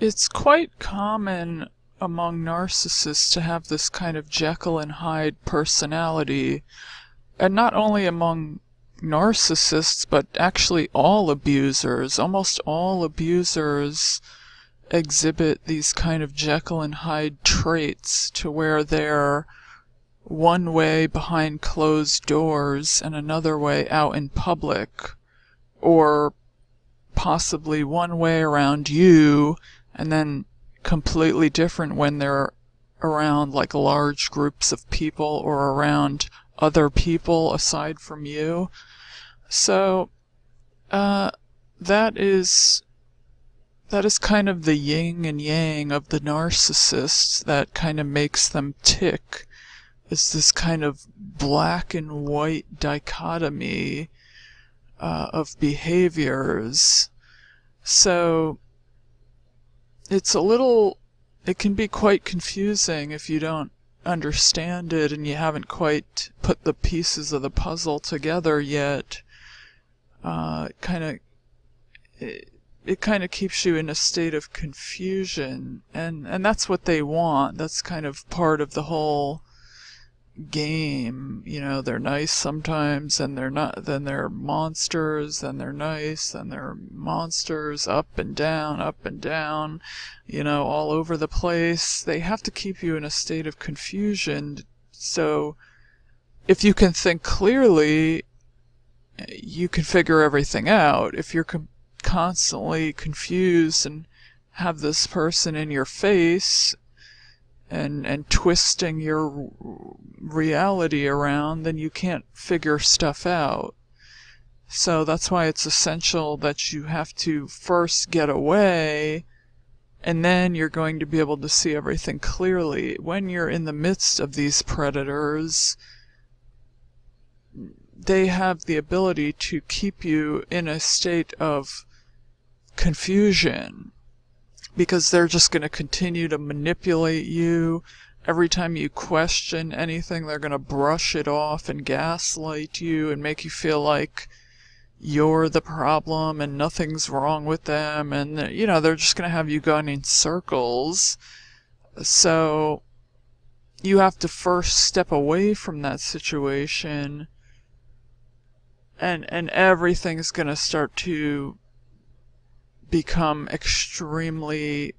It's quite common among narcissists to have this kind of Jekyll and Hyde personality, and not only among narcissists, but actually all abusers. Almost all abusers exhibit these kind of Jekyll and Hyde traits, to where they're one way behind closed doors and another way out in public, or possibly one way around you and then completely different when they're around like large groups of people or around other people aside from you. So that is kind of the yin and yang of the narcissists that kind of makes them tick. It's this kind of black and white dichotomy of behaviors. So it can be quite confusing if you don't understand it and you haven't quite put the pieces of the puzzle together yet. It kind of keeps you in a state of confusion, and that's what they want. That's kind of part of the whole game. They're nice sometimes, and they're not, then they're monsters, and they're nice, and they're monsters, up and down, all over the place. They have to keep you in a state of confusion. So if you can think clearly, you can figure everything out. If you're constantly confused and have this person in your face and twisting your reality around, then you can't figure stuff out. So that's why it's essential that you have to first get away, and then you're going to be able to see everything clearly. When you're in the midst of these predators, they have the ability to keep you in a state of confusion, because they're just going to continue to manipulate you. Every time you question anything, they're going to brush it off and gaslight you and make you feel like you're the problem and nothing's wrong with them. And, they're just going to have you going in circles. So you have to first step away from that situation, and everything's going to start to become extremely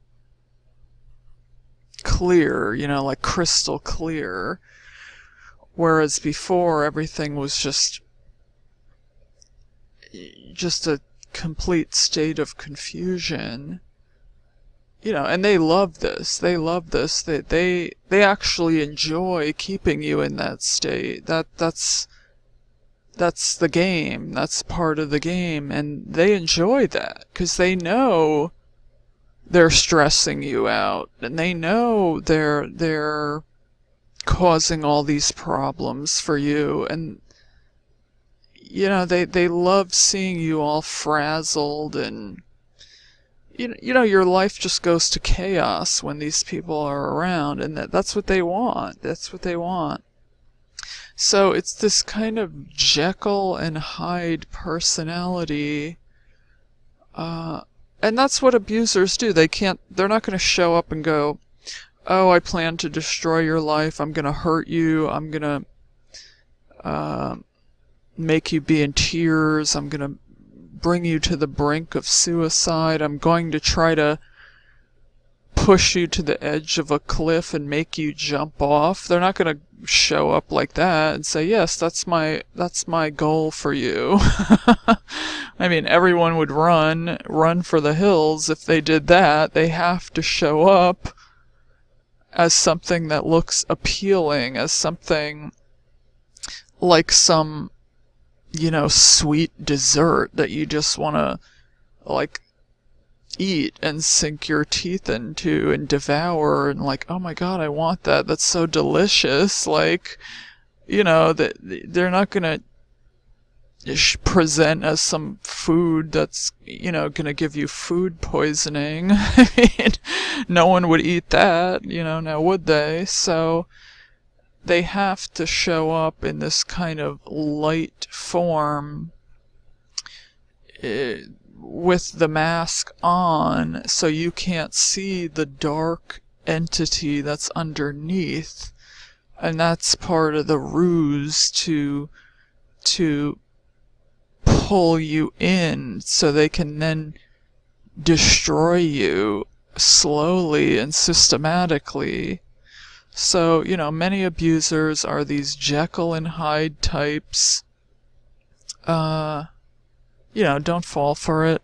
clear, like crystal clear. Whereas before, everything was just a complete state of confusion. And they love this. They actually enjoy keeping you in that state. That's the game. That's part of the game. And they enjoy that because they know they're stressing you out, and they know they're causing all these problems for you. And, they love seeing you all frazzled, and, your life just goes to chaos when these people are around, and that's what they want. So it's this kind of Jekyll and Hyde personality, and that's what abusers do. They're not going to show up and go, oh, I plan to destroy your life, I'm going to hurt you, I'm going to make you be in tears, I'm going to bring you to the brink of suicide, I'm going to try to push you to the edge of a cliff and make you jump off. They're not going to show up like that and say, yes, that's my goal for you. I mean, everyone would run for the hills if they did that. They have to show up as something that looks appealing, as something like some, sweet dessert that you just want to, eat and sink your teeth into and devour, and oh my god, I want that. That's so delicious. That they're not gonna present as some food that's, gonna give you food poisoning. I mean, no one would eat that, now would they? So they have to show up in this kind of light form, with the mask on, so you can't see the dark entity that's underneath. And that's part of the ruse to pull you in so they can then destroy you slowly and systematically. So, many abusers are these Jekyll and Hyde types. Don't fall for it.